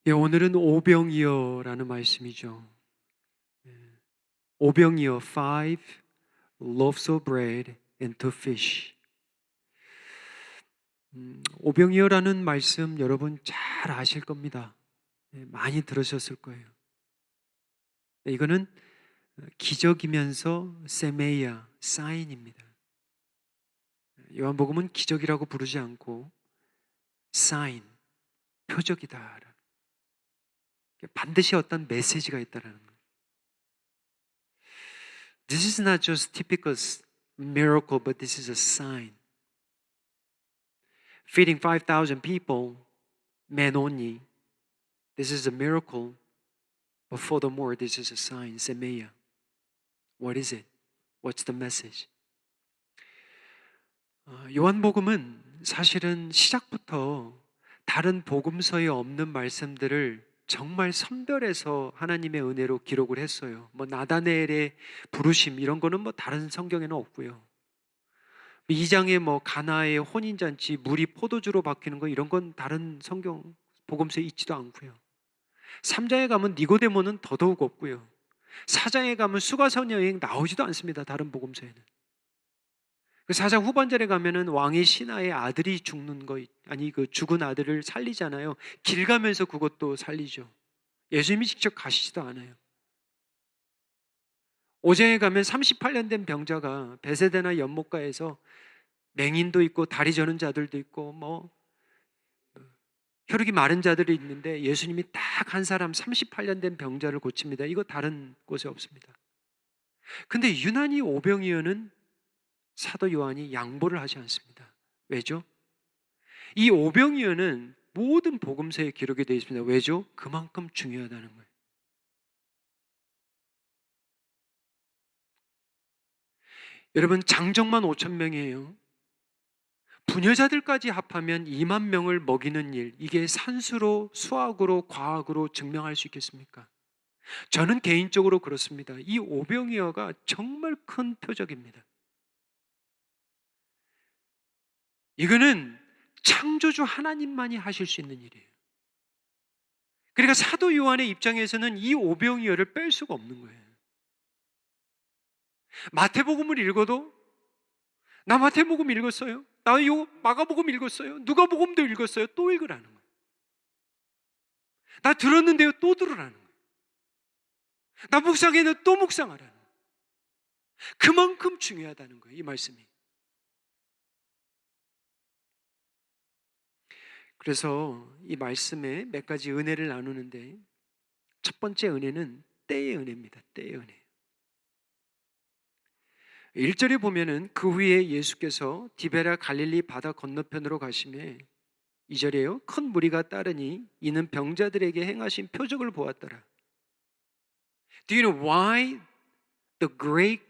예, 오늘은 오병이어라는 말씀이죠. 예, 오병이어, five loaves of bread and two fish. 오병이어라는 말씀 여러분 잘 아실 겁니다. 예, 많이 들으셨을 거예요. 예, 이거는 기적이면서 세메이아, 사인입니다. 요한복음은 기적이라고 부르지 않고 사인, 표적이다. 반드시 어떤 메시지가 있다라는 거예요. This is not just typical miracle, but this is a sign. Feeding 5,000 people, men only. This is a miracle, but furthermore, this is a sign. 세메야. What is it? What's the message? 요한복음은 사실은 시작부터 다른 복음서에 없는 말씀들을 정말 선별해서 하나님의 은혜로 기록을 했어요. 뭐 나다네엘의 부르심 이런 거는 뭐 다른 성경에는 없고요. 2장에 뭐 가나의 혼인잔치, 물이 포도주로 바뀌는 거 이런 건 다른 성경 복음서에 있지도 않고요. 3장에 가면 니고데모는 더더욱 없고요. 4장에 가면 수가성 여행 나오지도 않습니다. 다른 복음서에는. 그 4장 후반절에 가면은 왕의 신하의 아들이 죽는 거, 아니 그 죽은 아들을 살리잖아요. 길 가면서 그것도 살리죠. 예수님이 직접 가시지도 않아요. 5장에 가면 38년 된 병자가 베세데나 연못가에서 맹인도 있고 다리 저는 자들도 있고 뭐 혈육이 마른 자들이 있는데 예수님이 딱 한 사람 38년 된 병자를 고칩니다. 이거 다른 곳에 없습니다. 근데 유난히 오병이어는 사도 요한이 양보를 하지 않습니다. 왜죠? 이 오병이어는 모든 복음서에 기록이 되어 있습니다. 왜죠? 그만큼 중요하다는 거예요. 여러분 장정만 5천 명이에요. 부녀자들까지 합하면 2만 명을 먹이는 일, 이게 산수로, 수학으로, 과학으로 증명할 수 있겠습니까? 저는 개인적으로 그렇습니다. 이 오병이어가 정말 큰 표적입니다. 이거는 창조주 하나님만이 하실 수 있는 일이에요. 그러니까 사도 요한의 입장에서는 이 오병이어를 뺄 수가 없는 거예요. 마태복음을 읽어도 나 마태복음 읽었어요. 나 요 마가복음 읽었어요. 누가복음도 읽었어요. 또 읽으라는 거예요. 나 들었는데요. 또 들으라는 거예요. 나 묵상했는데 또 묵상하라는 거예요. 그만큼 중요하다는 거예요. 이 말씀이. 그래서 이 말씀에 몇 가지 은혜를 나누는데 첫 번째 은혜는 때의 은혜입니다. 때의 은혜. 1절에 보면은 그 후에 예수께서 디베라 갈릴리 바다 건너편으로 가시매 2절에요. 큰 무리가 따르니 이는 병자들에게 행하신 표적을 보았더라. Do you know why the great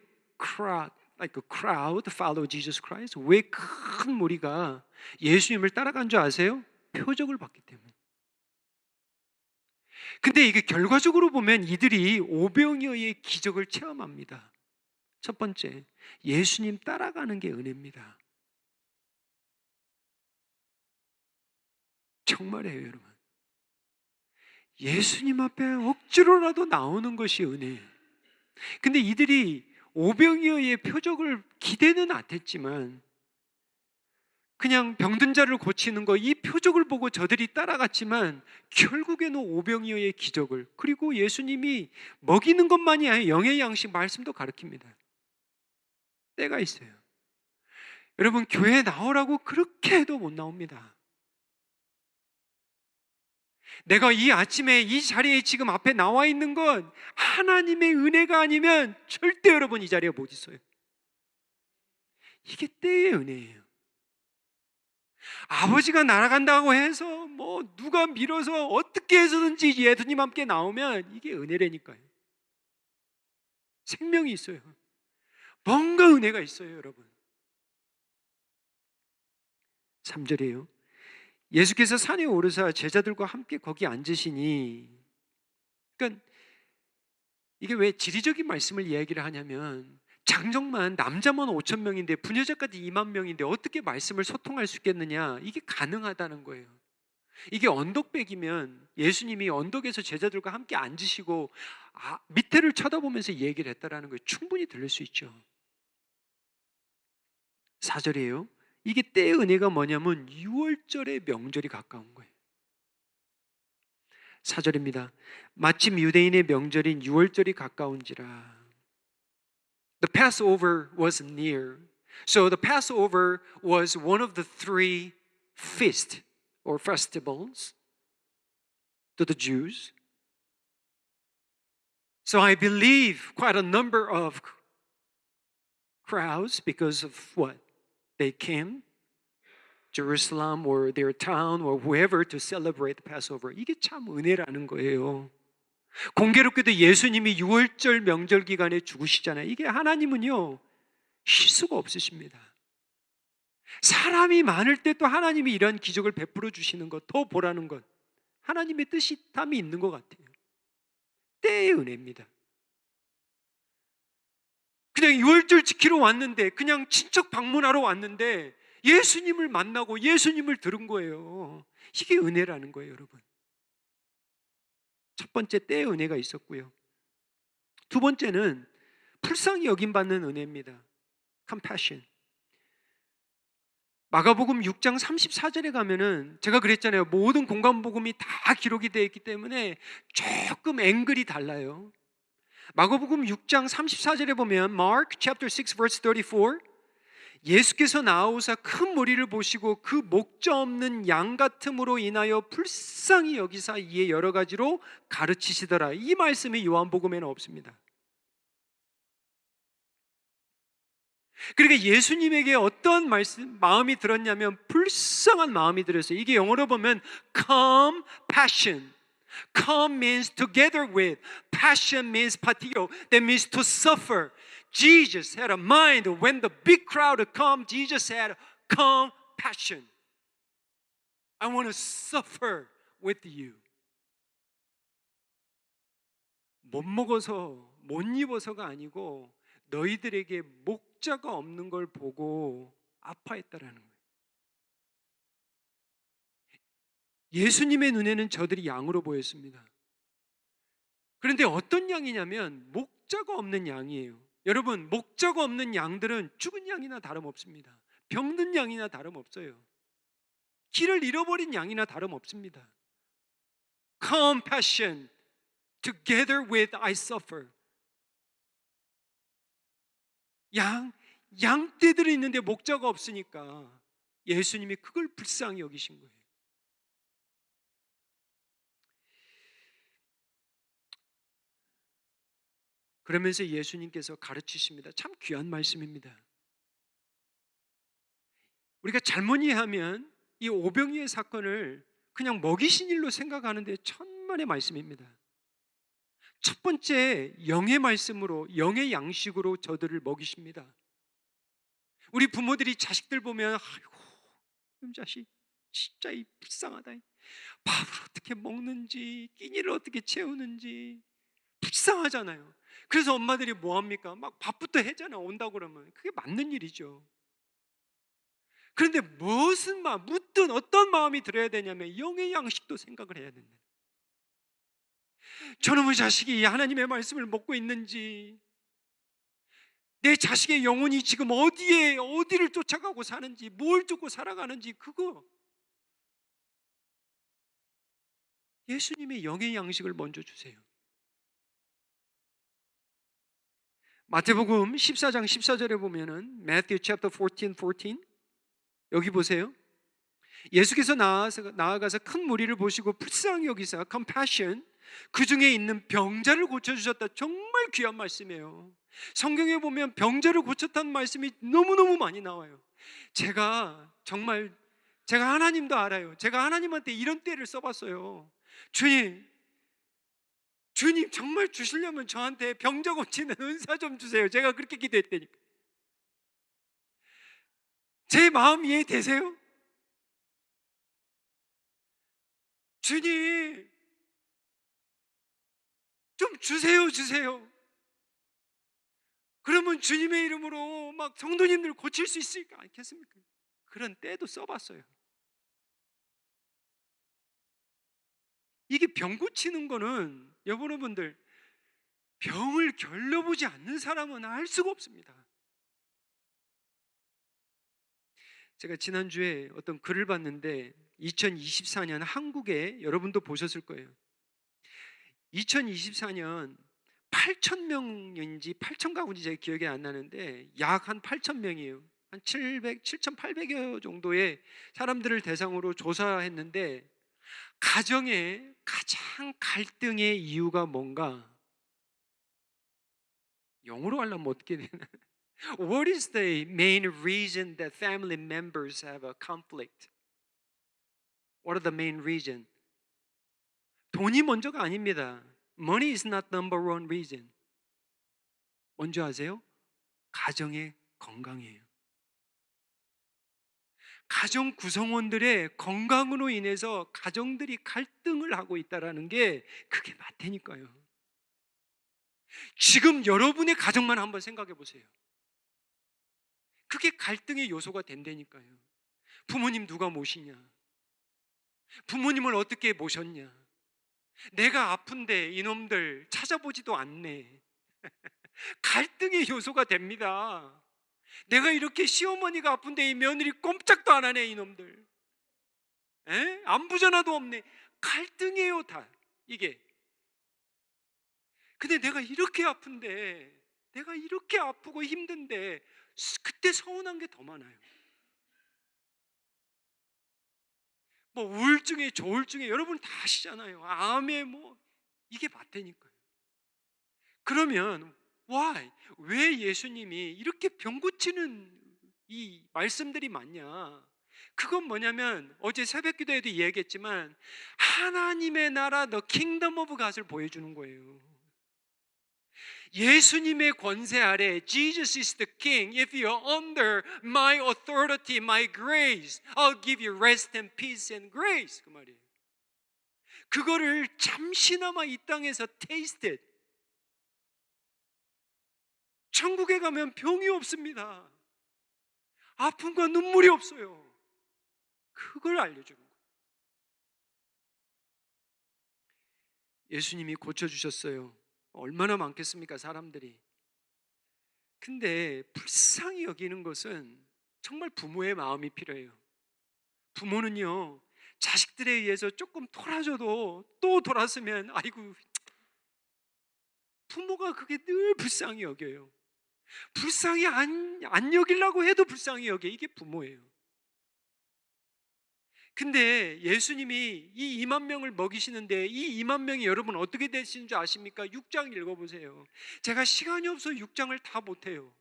crowd, like a crowd, follow Jesus Christ? 왜 큰 무리가 예수님을 따라간 줄 아세요? 표적을 봤기 때문에. 근데 이게 결과적으로 보면 이들이 오병이어의 기적을 체험합니다. 첫 번째, 예수님 따라가는 게 은혜입니다. 정말이에요, 여러분. 예수님 앞에 억지로라도 나오는 것이 은혜예요. 근데 이들이 오병이어의 표적을 기대는 못했지만 그냥 병든 자를 고치는 거, 이 표적을 보고 저들이 따라갔지만 결국에는 오병이어의 기적을, 그리고 예수님이 먹이는 것만이 아니라 영의 양식 말씀도 가르칩니다. 때가 있어요. 여러분, 교회 나오라고 그렇게 해도 못 나옵니다. 내가 이 아침에 이 자리에 지금 앞에 나와 있는 건 하나님의 은혜가 아니면 절대 여러분 이 자리에 못 있어요. 이게 때의 은혜예요. 아버지가 날아간다고 해서 뭐 누가 밀어서 어떻게 해서든지 예수님 함께 나오면 이게 은혜라니까요. 생명이 있어요. 뭔가 은혜가 있어요, 여러분. 3절이에요. 예수께서 산에 오르사 제자들과 함께 거기 앉으시니, 그러니까 이게 왜 지리적인 말씀을 이야기를 하냐면 장정만 남자만 5천 명인데 부녀자까지 2만 명인데 어떻게 말씀을 소통할 수 있겠느냐, 이게 가능하다는 거예요. 이게 언덕백이면 예수님이 언덕에서 제자들과 함께 앉으시고 밑에를 쳐다보면서 얘기를 했다라는 거예요. 충분히 들릴 수 있죠. 4절이에요. 이게 때의 은혜가 뭐냐면 6월절의 명절이 가까운 거예요. 4절입니다. 마침 유대인의 명절인 6월절이 가까운지라. The Passover was near. So the Passover was one of the three feasts or festivals to the Jews. So I believe quite a number of crowds because of what? They came Jerusalem or their town or whoever to celebrate the Passover. 이게 참 은혜라는 거예요. 공교롭게도 예수님이 6월절 명절 기간에 죽으시잖아요. 이게 하나님은요 쉴 수가 없으십니다. 사람이 많을 때 또 하나님이 이런 기적을 베풀어 주시는 것, 더 보라는 것, 하나님의 뜻이 있는 것 같아요. 때의 은혜입니다. 그냥 6월절 지키러 왔는데, 그냥 친척 방문하러 왔는데 예수님을 만나고 예수님을 들은 거예요. 이게 은혜라는 거예요, 여러분. 첫 번째 때의 은혜가 있었고요. 두 번째는 불쌍히 여김받는 은혜입니다. compassion. 마가복음 6장 34절에 가면은 제가 그랬잖아요. 모든 공간복음이 다 기록이 되어 있기 때문에 조금 앵글이 달라요. 마가복음 6장 34절에 보면 Mark chapter 6 verse 34 예수께서 나오사 큰 무리를 보시고 그 목자 없는 양 같음으로 인하여 불쌍히 여기사 이에 여러 가지로 가르치시더라. 이 말씀이 요한복음에는 없습니다. 그러니까 예수님에게 어떤 마음이 들었냐면 불쌍한 마음이 들었어요. 이게 영어로 보면 compassion. Come means together with. Passion means patio. That means to suffer. Jesus had a mind when the big crowd had come. Jesus had compassion. I want to suffer with you. 못 먹어서 못 입어서가 아니고 너희들에게 목자가 없는 걸 보고 아파했다라는 거예요. 예수님의 눈에는 저들이 양으로 보였습니다. 그런데 어떤 양이냐면 목자가 없는 양이에요. 여러분, 목자가 없는 양들은 죽은 양이나 다름없습니다. 병든 양이나 다름없어요. 길을 잃어버린 양이나 다름없습니다. Compassion, together with I suffer. 양떼들이 있는데 목자가 없으니까 예수님이 그걸 불쌍히 여기신 거예요. 그러면서 예수님께서 가르치십니다. 참 귀한 말씀입니다. 우리가 잘못 이해하면 이 오병이의 사건을 그냥 먹이신 일로 생각하는데 천만의 말씀입니다. 첫 번째 영의 말씀으로, 영의 양식으로 저들을 먹이십니다. 우리 부모들이 자식들 보면 아이고 이 자식 진짜 불쌍하다. 밥을 어떻게 먹는지, 끼니를 어떻게 채우는지 불쌍하잖아요. 그래서 엄마들이 뭐합니까? 막 밥부터 해잖아. 온다고 그러면 그게 맞는 일이죠. 그런데 무슨 마음, 묻든 어떤 마음이 들어야 되냐면 영의 양식도 생각을 해야 된다. 저놈의 자식이 하나님의 말씀을 먹고 있는지, 내 자식의 영혼이 지금 어디를 쫓아가고 사는지, 뭘 쫓고 살아가는지, 그거 예수님의 영의 양식을 먼저 주세요. 마태복음 14장 14절에 보면은 Matthew chapter 14 여기 보세요. 예수께서 나아가서 큰 무리를 보시고 불쌍히 여기사 compassion, 그 중에 있는 병자를 고쳐주셨다. 정말 귀한 말씀이에요. 성경에 보면 병자를 고쳤다는 말씀이 너무너무 많이 나와요. 제가 하나님도 알아요. 제가 하나님한테 이런 때를 써봤어요. 주님 정말 주시려면 저한테 병자 고치는 은사 좀 주세요. 제가 그렇게 기도했다니까. 제 마음 이해되세요? 주님 좀 주세요. 그러면 주님의 이름으로 막 성도님들 고칠 수 있을까? 않겠습니까? 그런 때도 써봤어요. 이게 병 고치는 거는 여러분들, 병을 겨뤄보지 않는 사람은 알 수가 없습니다. 제가 지난주에 어떤 글을 봤는데 2024년 한국에, 여러분도 보셨을 거예요. 2024년 8천 명인지 8천 가구인지 제가 기억이 안 나는데 약 한 8천 명이에요. 한 7,800여 정도의 사람들을 대상으로 조사했는데 가정의 가장 갈등의 이유가 뭔가? 영어로 하려면 어떻게 되나? What is the main reason that family members have a conflict? What are the main reason? 돈이 먼저가 아닙니다. Money is not number one reason. 먼저 아세요? 가정의 건강이에요. 가정 구성원들의 건강으로 인해서 가정들이 갈등을 하고 있다는 게 그게 맞다니까요. 지금 여러분의 가정만 한번 생각해 보세요. 그게 갈등의 요소가 된다니까요. 부모님 누가 모시냐? 부모님을 어떻게 모셨냐? 내가 아픈데 이놈들 찾아보지도 않네. 갈등의 요소가 됩니다. 내가 이렇게 시어머니가 아픈데 이 며느리 꼼짝도 안 하네 이놈들. 안부 전화도 없네. 갈등이에요 다 이게. 근데 내가 이렇게 아픈데, 내가 이렇게 아프고 힘든데 그때 서운한 게 더 많아요. 뭐 우울증에 조울증에 여러분 다 아시잖아요. 암에 뭐 이게 맞다니까요. 그러면 why? 왜 예수님이 이렇게 병 고치는 이 말씀들이 많냐? 그건 뭐냐면 어제 새벽 기도에도 이야기했지만 하나님의 나라 the kingdom of God을 보여주는 거예요. 예수님의 권세 아래 Jesus is the king. If you're under my authority, my grace, I'll give you rest and peace and grace. 그 말이에요. 그거를 잠시나마 이 땅에서 tasted. 천국에 가면 병이 없습니다. 아픔과 눈물이 없어요. 그걸 알려주는 거예요. 예수님이 고쳐주셨어요. 얼마나 많겠습니까 사람들이. 근데 불쌍히 여기는 것은 정말 부모의 마음이 필요해요. 부모는요 자식들에 의해서 조금 돌아줘도 또 돌았으면 아이고, 부모가 그게 늘 불쌍히 여겨요. 불쌍히 안 여기려고 해도 불쌍히 여겨. 이게 부모예요. 근데 예수님이 이 2만 명을 먹이시는데 이 2만 명이 여러분 어떻게 되시는 줄 아십니까? 6장 읽어보세요. 제가 시간이 없어 6장을 다 못해요.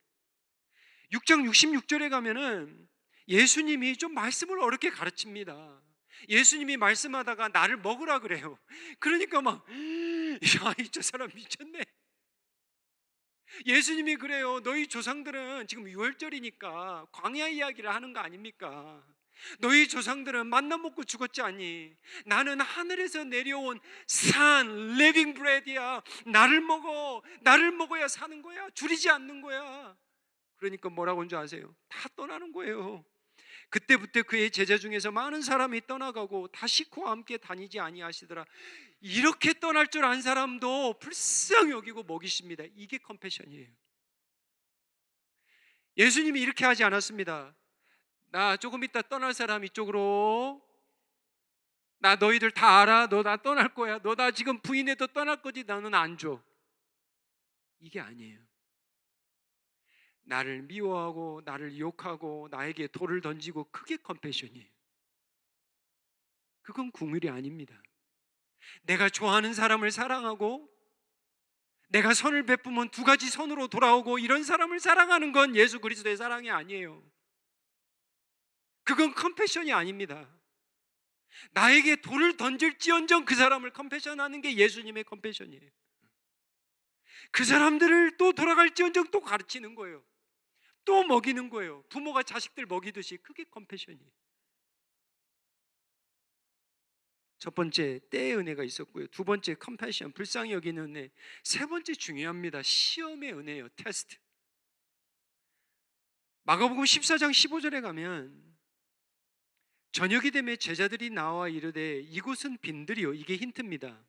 6장 66절에 가면은 예수님이 좀 말씀을 어렵게 가르칩니다. 예수님이 말씀하다가 나를 먹으라 그래요. 그러니까 막 야, 저 사람 미쳤네. 예수님이 그래요. 너희 조상들은 지금 유월절이니까 광야 이야기를 하는 거 아닙니까? 너희 조상들은 만나 먹고 죽었지 않니? 나는 하늘에서 내려온 산 리빙 브레드야. 나를 먹어. 나를 먹어야 사는 거야. 줄이지 않는 거야. 그러니까 뭐라고 하는 줄 아세요? 다 떠나는 거예요. 그때부터 그의 제자 중에서 많은 사람이 떠나가고 다시 그와 함께 다니지 아니하시더라. 이렇게 떠날 줄 안 사람도 불쌍히 여기고 먹이십니다. 이게 컴패션이에요. 예수님이 이렇게 하지 않았습니다. 나 조금 있다 떠날 사람 이쪽으로, 나 너희들 다 알아. 너 나 떠날 거야. 너 나 지금 부인해도 떠날 거지. 나는 안 줘. 이게 아니에요. 나를 미워하고 나를 욕하고 나에게 돌을 던지고, 그게 컴패션이에요. 그건 궁율이 아닙니다. 내가 좋아하는 사람을 사랑하고 내가 선을 베푸면 두 가지 선으로 돌아오고, 이런 사람을 사랑하는 건 예수 그리스도의 사랑이 아니에요. 그건 컴패션이 아닙니다. 나에게 돌을 던질지언정 그 사람을 컴패션하는 게 예수님의 컴패션이에요. 그 사람들을 또 돌아갈지언정 또 가르치는 거예요. 또 먹이는 거예요. 부모가 자식들 먹이듯이. 그게 컴패션이에요. 첫 번째 때의 은혜가 있었고요. 두 번째 컴패션, 불쌍히 여기는 은혜. 세 번째 중요합니다. 시험의 은혜예요. 테스트. 마가복음 14장 15절에 가면 저녁이 되매 제자들이 나와 이르되 이곳은 빈들이요. 이게 힌트입니다.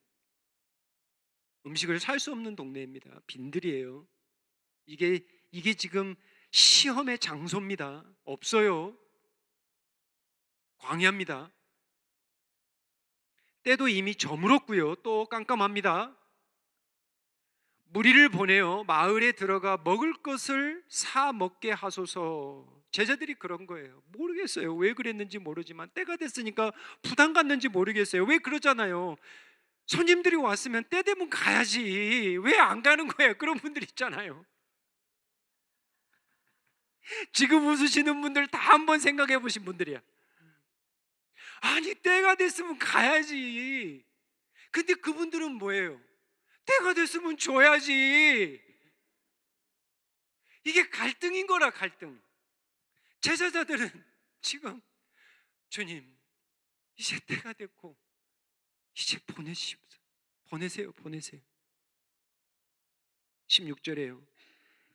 음식을 살 수 없는 동네입니다. 빈들이에요. 이게 지금 시험의 장소입니다. 없어요. 광야입니다. 때도 이미 저물었고요. 또 깜깜합니다. 무리를 보내어 마을에 들어가 먹을 것을 사 먹게 하소서. 제자들이 그런 거예요. 모르겠어요. 왜 그랬는지 모르지만 때가 됐으니까 부담 갖는지 모르겠어요. 왜 그러잖아요. 손님들이 왔으면 때 되면 가야지. 왜 안 가는 거예요? 그런 분들 있잖아요. 지금 웃으시는 분들 다 한번 생각해 보신 분들이야. 아니, 때가 됐으면 가야지. 근데 그분들은 뭐예요? 때가 됐으면 줘야지. 이게 갈등인 거라, 갈등. 제자들은 지금 주님, 이제 때가 됐고 이제 보내시옵소서. 보내세요. 16절에요.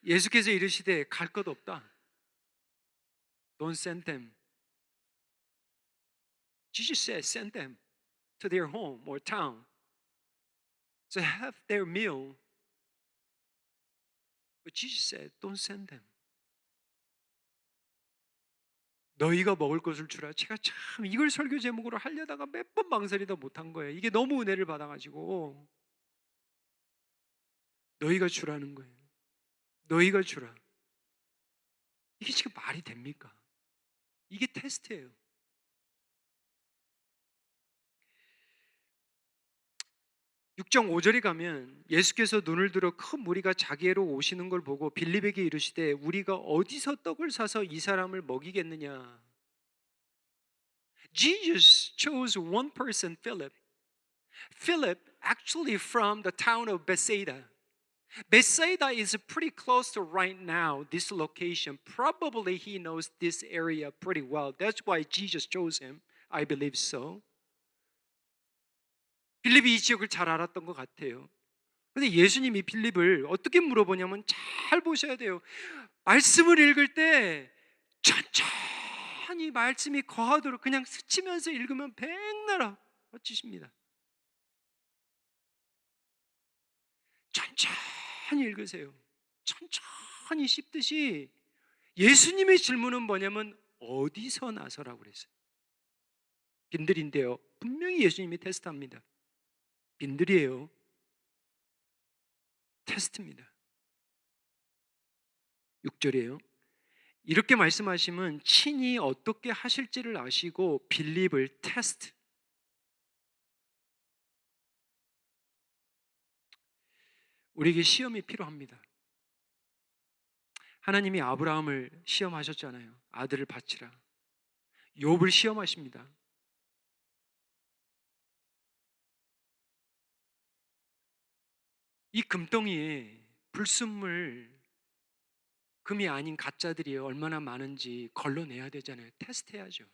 예수께서 이르시되 갈 것 없다. Don't send them. Jesus said send them to their home or town to have their meal. But Jesus said don't send them. 너희가 먹을 것을 주라. 제가 참 이걸 설교 제목으로 하려다가 몇 번 망설이다 못한 거예요. 이게 너무 은혜를 받아가지고 너희가 주라는 거예요. 너희가 주라. 이게 지금 말이 됩니까? 이게 테스트예요. 6.5절에 가면 예수께서 눈을 들어 큰 무리가 자기애로 오시는 걸 보고 빌립에게 이르시되 우리가 어디서 떡을 사서 이 사람을 먹이겠느냐. Jesus chose one person, Philip. Philip actually from the town of Bethsaida. Bethsaida is pretty close to right now, this location. Probably he knows this area pretty well. That's why Jesus chose him. I believe so. 빌립이 이 지역을 잘 알았던 것 같아요. 그런데 예수님이 빌립을 어떻게 물어보냐면 잘 보셔야 돼요. 말씀을 읽을 때 천천히 말씀이 거하도록 그냥 스치면서 읽으면 백나라 멋지십니다. 천천히 읽으세요. 천천히 씹듯이. 예수님의 질문은 뭐냐면 어디서 나서라고 그랬어요. 빈들인데요. 분명히 예수님이 테스트합니다. 빈들이에요. 테스트입니다. 6절이에요. 이렇게 말씀하시면 친히 어떻게 하실지를 아시고 빌립을 테스트. 우리에게 시험이 필요합니다. 하나님이 아브라함을 시험하셨잖아요. 아들을 바치라. 욥을 시험하십니다. 이 금덩이에 불순물, 금이 아닌 가짜들이 얼마나 많은지 걸러내야 되잖아요. 테스트해야죠.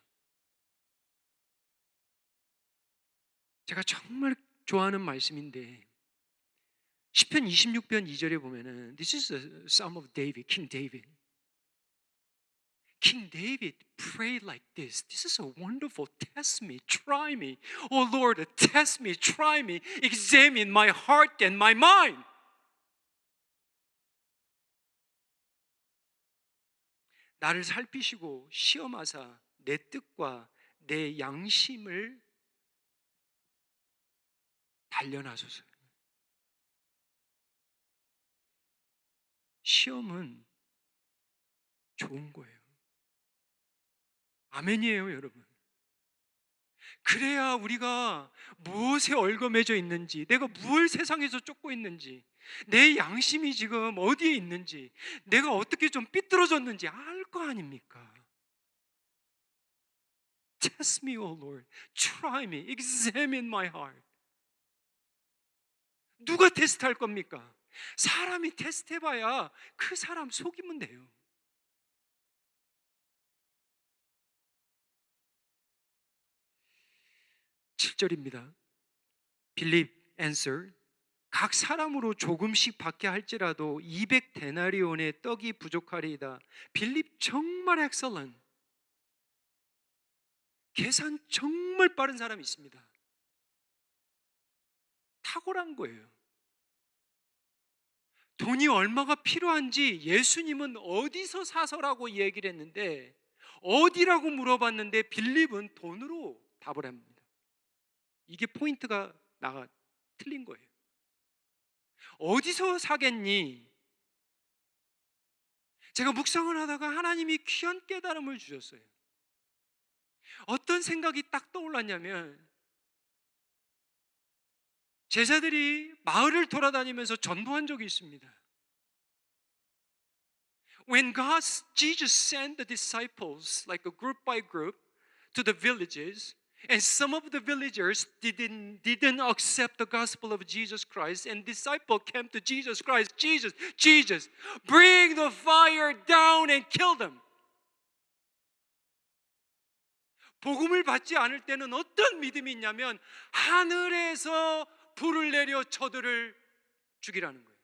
제가 정말 좋아하는 말씀인데 시편 26편 2절에 보면은 This is a Psalm of David, King David. King David prayed like this. This is a wonderful test me, try me. Oh Lord, test me, try me, examine my heart and my mind. 나를 살피시고 시험하사 내 뜻과 내 양심을 단련하소서. 시험은 좋은 거예요. 아멘이에요, 여러분. 그래야 우리가 무엇에 얽매여 있는지, 내가 무엇을 세상에서 쫓고 있는지, 내 양심이 지금 어디에 있는지, 내가 어떻게 좀 삐뚤어졌는지 알 거 아닙니까? Test me, O Lord. Try me. Examine my heart. 누가 테스트할 겁니까? 사람이 테스트해봐야 그 사람 속이면 돼요. 7절입니다. 빌립 answer. 각 사람으로 조금씩 받게 할지라도 200데나리온의 떡이 부족하리이다. 빌립 정말 excellent. 계산 정말 빠른 사람이 있습니다. 탁월한 거예요. 돈이 얼마가 필요한지 예수님은 어디서 사서라고 얘기를 했는데, 어디라고 물어봤는데 빌립은 돈으로 답을 합니다. 이게 포인트가 틀린 거예요. 어디서 사겠니? 제가 묵상을 하다가 하나님이 귀한 깨달음을 주셨어요. 어떤 생각이 딱 떠올랐냐면, 제자들이 마을을 돌아다니면서 전도한 적이 있습니다. When Jesus sent the disciples like a group by group to the villages, and some of the villagers didn't accept the gospel of Jesus Christ, and disciple came to Jesus Christ, Jesus, bring the fire down and kill them. 복음을 받지 않을 때는 어떤 믿음이 있냐면 하늘에서 불을 내려 저들을 죽이라는 거예요.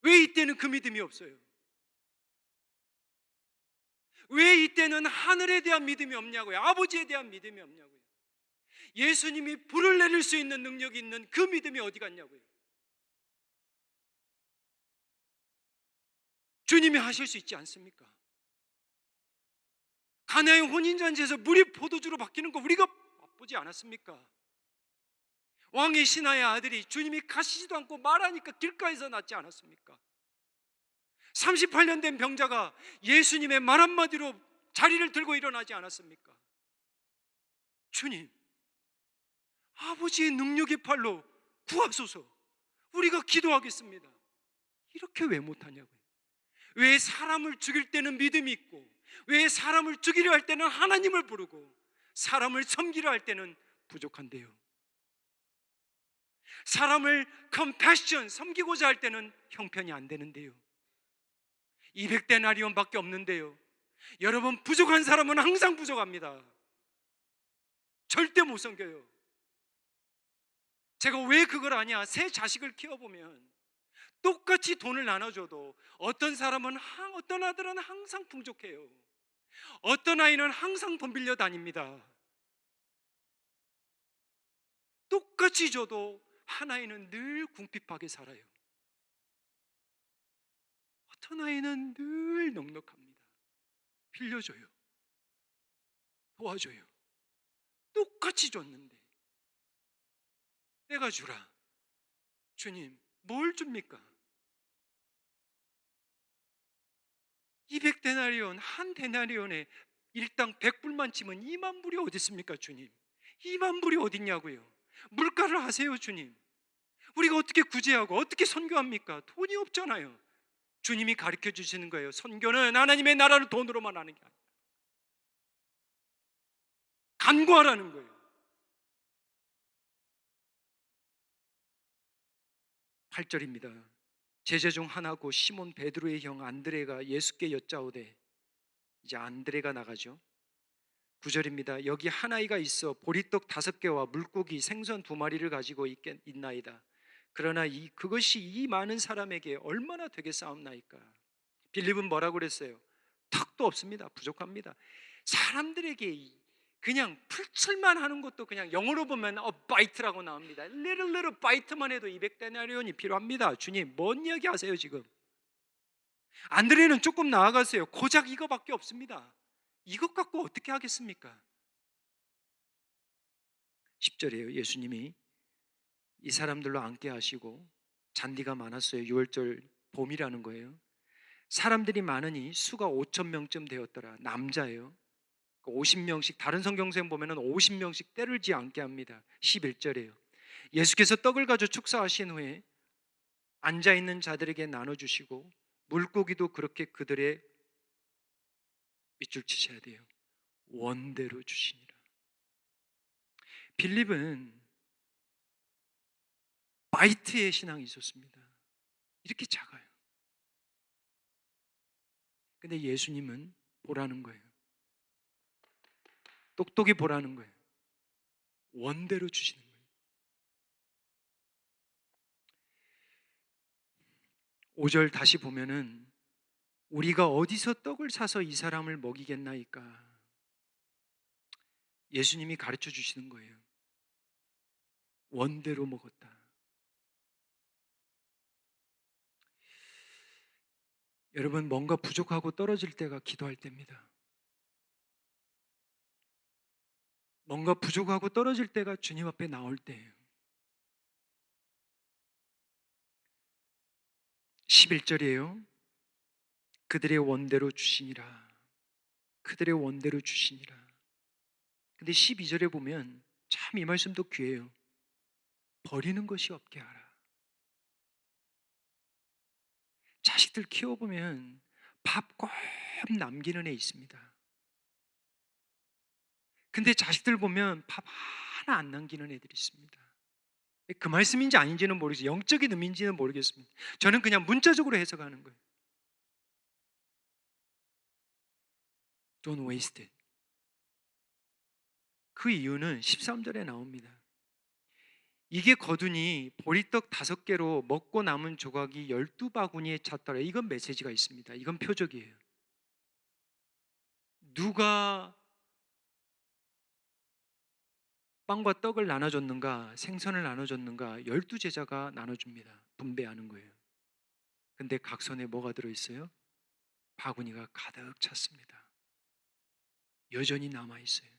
왜 이때는 그 믿음이 없어요? 왜 이때는 하늘에 대한 믿음이 없냐고요? 아버지에 대한 믿음이 없냐고요? 예수님이 불을 내릴 수 있는 능력이 있는 그 믿음이 어디 갔냐고요? 주님이 하실 수 있지 않습니까? 가나의 혼인잔치에서 물이 포도주로 바뀌는 거 우리가 맛보지 않았습니까? 왕의 신하의 아들이 주님이 가시지도 않고 말하니까 길가에서 낫지 않았습니까? 38년 된 병자가 예수님의 말 한마디로 자리를 들고 일어나지 않았습니까? 주님, 아버지의 능력의 팔로 구하소서. 우리가 기도하겠습니다. 이렇게 왜 못하냐고요? 왜 사람을 죽일 때는 믿음이 있고, 왜 사람을 죽이려 할 때는 하나님을 부르고, 사람을 섬기려 할 때는 부족한데요? 사람을 compassion, 섬기고자 할 때는 형편이 안 되는데요? 200데나리온밖에 없는데요? 여러분, 부족한 사람은 항상 부족합니다. 절대 못 섬겨요. 제가 왜 그걸 아냐? 새 자식을 키워보면 똑같이 돈을 나눠줘도 어떤 사람은 어떤 아들은 항상 풍족해요. 어떤 아이는 항상 돈 빌려 다닙니다. 똑같이 줘도 한 아이는 늘 궁핍하게 살아요. 어떤 아이는 늘 넉넉합니다. 빌려줘요. 도와줘요. 똑같이 줬는데 내가 주라. 주님, 뭘 줍니까? 200데나리온, 한 데나리온에 일당 100불만 치면 2만 불이 어디 있습니까, 주님? 2만 불이 어딨냐고요? 물가를 하세요, 주님. 우리가 어떻게 구제하고 어떻게 선교합니까? 돈이 없잖아요. 주님이 가르쳐 주시는 거예요. 선교는 하나님의 나라를 돈으로만 하는 게 아니라 간구하라는 거예요. 8절입니다. 제자 중 하나고 시몬 베드로의 형 안드레가 예수께 여짜오되, 이제 안드레가 나가죠. 9절입니다. 여기 한 아이가 있어 보리떡 5개와 물고기 생선 2마리를 가지고 있나이다. 그러나 그것이 이 많은 사람에게 얼마나 되겠사옵나이까? 빌립은 뭐라고 그랬어요? 턱도 없습니다. 부족합니다. 사람들에게 그냥 풀칠만 하는 것도 그냥 영어로 보면 바이트라고 나옵니다. little 바이트만 해도 200데나리온이 필요합니다. 주님, 뭔 이야기 하세요 지금? 안드레는 조금 나아갔어요. 고작 이거밖에 없습니다. 이것 갖고 어떻게 하겠습니까? 10절이에요. 예수님이 이 사람들로 앉게 하시고, 잔디가 많았어요. 6월절 봄이라는 거예요. 사람들이 많으니 수가 5,000명쯤 되었더라. 남자예요. 50명씩, 다른 성경생 보면은 50명씩 때르지 않게 합니다. 11절이에요. 예수께서 떡을 가져 축사하신 후에 앉아있는 자들에게 나눠주시고 물고기도 그렇게 그들의 밑줄 치셔야 돼요. 원대로 주시니라. 빌립은 바이트의 신앙이 있었습니다. 이렇게 작아요. 근데 예수님은 보라는 거예요. 똑똑히 보라는 거예요. 원대로 주시는 거예요. 5절 다시 보면은 우리가 어디서 떡을 사서 이 사람을 먹이겠나이까? 예수님이 가르쳐 주시는 거예요. 원대로 먹었다. 여러분, 뭔가 부족하고 떨어질 때가 기도할 때입니다. 뭔가 부족하고 떨어질 때가 주님 앞에 나올 때예요. 11절이에요. 그들의 원대로 주시니라. 그들의 원대로 주시니라. 근데 12절에 보면 참 이 말씀도 귀해요. 버리는 것이 없게 하라. 자식들 키워보면 밥 꼭 남기는 애 있습니다. 근데 자식들 보면 밥 하나 안 남기는 애들이 있습니다. 그 말씀인지 아닌지는 모르겠어요. 영적인 의미인지는 모르겠습니다. 저는 그냥 문자적으로 해석하는 거예요. Don't waste it. 그 이유는 13절에 나옵니다. 이게 거두니 보리떡 5개로 먹고 남은 조각이 12바구니에 찼더라. 이건 메시지가 있습니다. 이건 표적이에요. 누가 빵과 떡을 나눠줬는가, 생선을 나눠줬는가, 12제자가 나눠줍니다. 분배하는 거예요. 근데 각 손에 뭐가 들어있어요? 바구니가 가득 찼습니다. 여전히 남아있어요.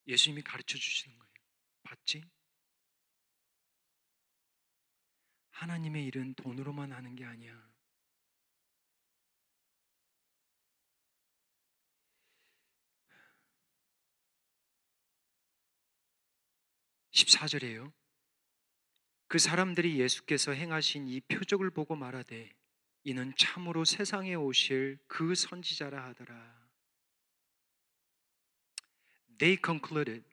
예수님이 가르쳐 주시는 거예요. 봤지? 하나님의 일은 돈으로만 하는 게 아니야. 14절이에요. 그 사람들이 예수께서 행하신 이 표적을 보고 말하되 이는 참으로 세상에 오실 그 선지자라 하더라. They concluded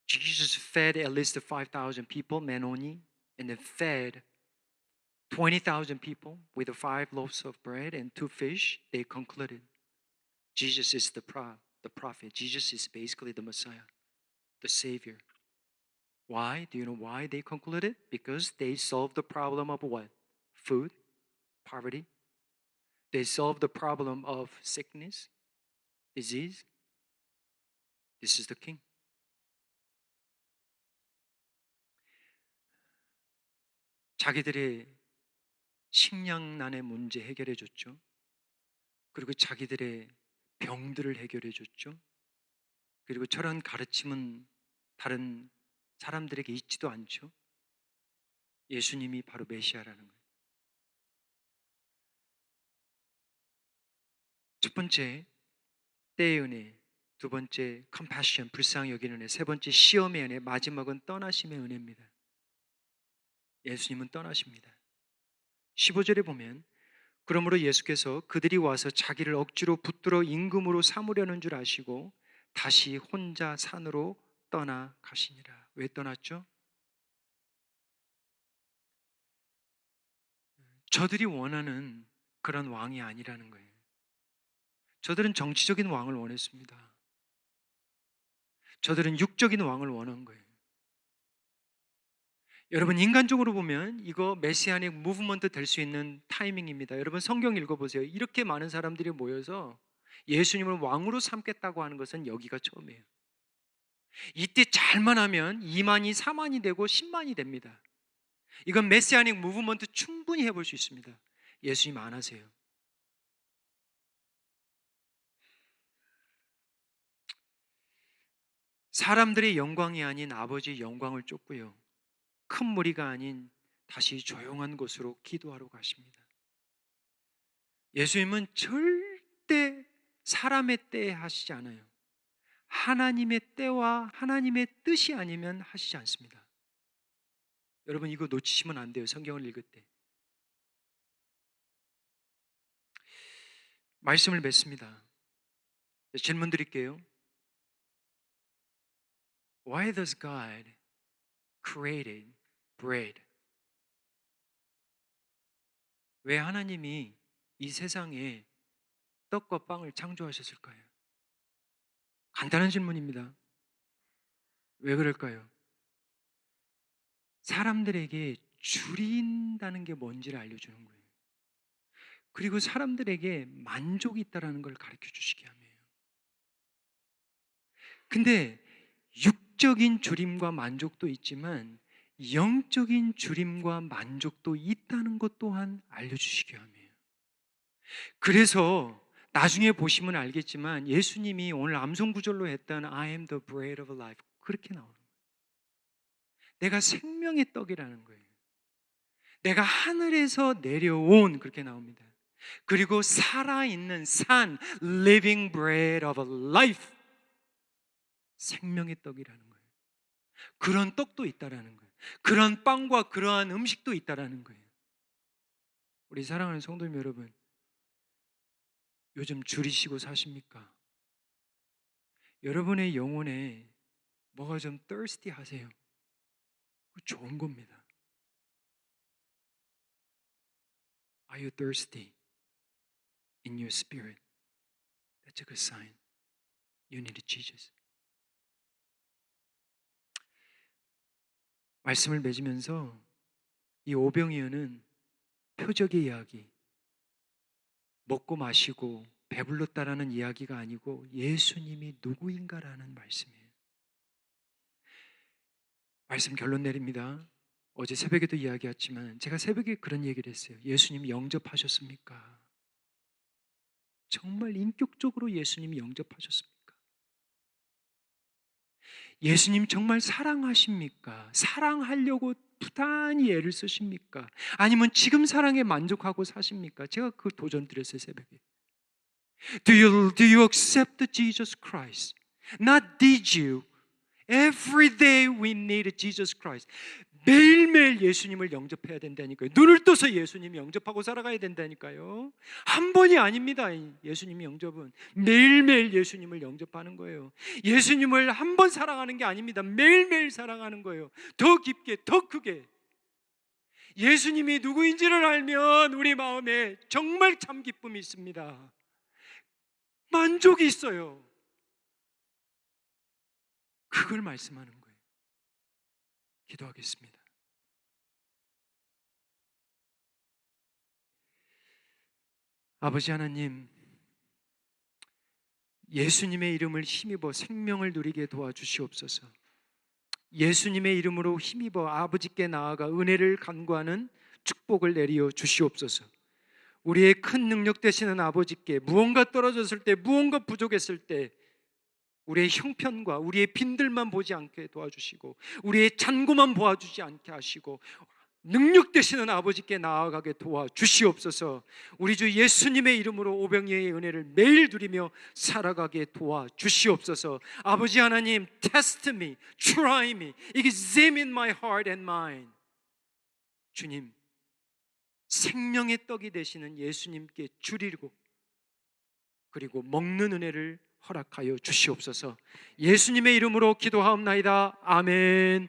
Jesus fed at least 5,000 people, men only, and then fed 20,000 people with 5 loaves of bread and 2 fish. They concluded Jesus is the prophet. Jesus is basically the Messiah, the Savior. Why? Do you know why they concluded? Because they solved the problem of what? Food, poverty. They solved the problem of sickness, disease. This is the king. 자기들의 식량난의 문제 해결해 줬죠. 그리고 자기들의 병들을 해결해 줬죠. 그리고 저런 가르침은 다른 사람들에게 있지도 않죠. 예수님이 바로 메시아라는 거예요. 첫 번째, 때의 은혜. 두 번째, compassion, 불쌍히 여기는 은혜. 세 번째, 시험의 은혜. 마지막은 떠나심의 은혜입니다. 예수님은 떠나십니다. 15절에 보면 그러므로 예수께서 그들이 와서 자기를 억지로 붙들어 임금으로 삼으려는 줄 아시고 다시 혼자 산으로 떠나가시니라. 왜 떠났죠? 저들이 원하는 그런 왕이 아니라는 거예요. 저들은 정치적인 왕을 원했습니다. 저들은 육적인 왕을 원한 거예요. 여러분, 인간적으로 보면 이거 메시아닉 무브먼트 될 수 있는 타이밍입니다. 여러분, 성경 읽어보세요. 이렇게 많은 사람들이 모여서 예수님을 왕으로 삼겠다고 하는 것은 여기가 처음이에요. 이때 잘만 하면 2만이 4만이 되고 10만이 됩니다. 이건 메시아닉 무브먼트 충분히 해볼 수 있습니다. 예수님 안 하세요. 사람들의 영광이 아닌 아버지의 영광을 쫓고요. 큰 무리가 아닌 다시 조용한 곳으로 기도하러 가십니다. 예수님은 절대 사람의 때에 하시지 않아요. 하나님의 때와 하나님의 뜻이 아니면 하시지 않습니다. 여러분, 이거 놓치시면 안 돼요. 성경을 읽을 때. 말씀을 맺습니다. 질문 드릴게요. Why does God create bread? 왜 하나님이 이 세상에 떡과 빵을 창조하셨을까요? 간단한 질문입니다. 왜 그럴까요? 사람들에게 줄인다는 게 뭔지를 알려주는 거예요. 그리고 사람들에게 만족이 있다는 걸 가르쳐 주시기 위함이에요. 근데 육적인 주림과 만족도 있지만 영적인 주림과 만족도 있다는 것 또한 알려주시기 함이에요. 그래서 나중에 보시면 알겠지만 예수님이 오늘 암송 구절로 했던 I am the bread of life 그렇게 나오는 거예요. 내가 생명의 떡이라는 거예요. 내가 하늘에서 내려온 그렇게 나옵니다. 그리고 살아있는 산 living bread of life 생명의 떡이라는 거예요. 그런 떡도 있다라는 거예요. 그런 빵과 그러한 음식도 있다라는 거예요. 우리 사랑하는 성도님 여러분, 요즘 줄이시고 사십니까? 여러분의 영혼에 뭐가 좀 thirsty 하세요? 그거 좋은 겁니다. Are you thirsty in your spirit? That's a good sign. You need Jesus. 말씀을 맺으면서 이 오병이어는 표적의 이야기, 먹고 마시고 배불렀다라는 이야기가 아니고 예수님이 누구인가라는 말씀이에요. 말씀 결론 내립니다. 어제 새벽에도 이야기했지만 제가 새벽에 그런 얘기를 했어요. 예수님 영접하셨습니까? 정말 인격적으로 예수님 영접하셨습니까? 예수님 정말 사랑하십니까? 사랑하려고 부단히 애를 쓰십니까? 아니면 지금 사랑에 만족하고 사십니까? 제가 그 도전 드렸어요, 새벽에. Do you accept Jesus Christ? Not did you? Every day we need Jesus Christ. 매일매일 예수님을 영접해야 된다니까요. 눈을 떠서 예수님 영접하고 살아가야 된다니까요. 한 번이 아닙니다. 예수님 영접은 매일매일 예수님을 영접하는 거예요. 예수님을 한 번 사랑하는 게 아닙니다. 매일매일 사랑하는 거예요. 더 깊게, 더 크게. 예수님이 누구인지를 알면 우리 마음에 정말 참 기쁨이 있습니다. 만족이 있어요. 그걸 말씀하는 거예요. 기도하겠습니다. 아버지 하나님, 예수님의 이름을 힘입어 생명을 누리게 도와주시옵소서. 예수님의 이름으로 힘입어 아버지께 나아가 은혜를 간구하는 축복을 내리어 주시옵소서. 우리의 큰 능력 되시는 아버지께 무언가 떨어졌을 때, 무언가 부족했을 때 우리의 형편과 우리의 빈들만 보지 않게 도와주시고 우리의 잔고만 보아주지 않게 하시고 능력 되시는 아버지께 나아가게 도와주시옵소서. 우리 주 예수님의 이름으로 오병이어의 은혜를 매일 누리며 살아가게 도와주시옵소서. 아버지 하나님, test me, try me, examine my heart and mind. 주님, 생명의 떡이 되시는 예수님께 주리고 그리고 먹는 은혜를 허락하여 주시옵소서. 예수님의 이름으로 기도하옵나이다. 아멘.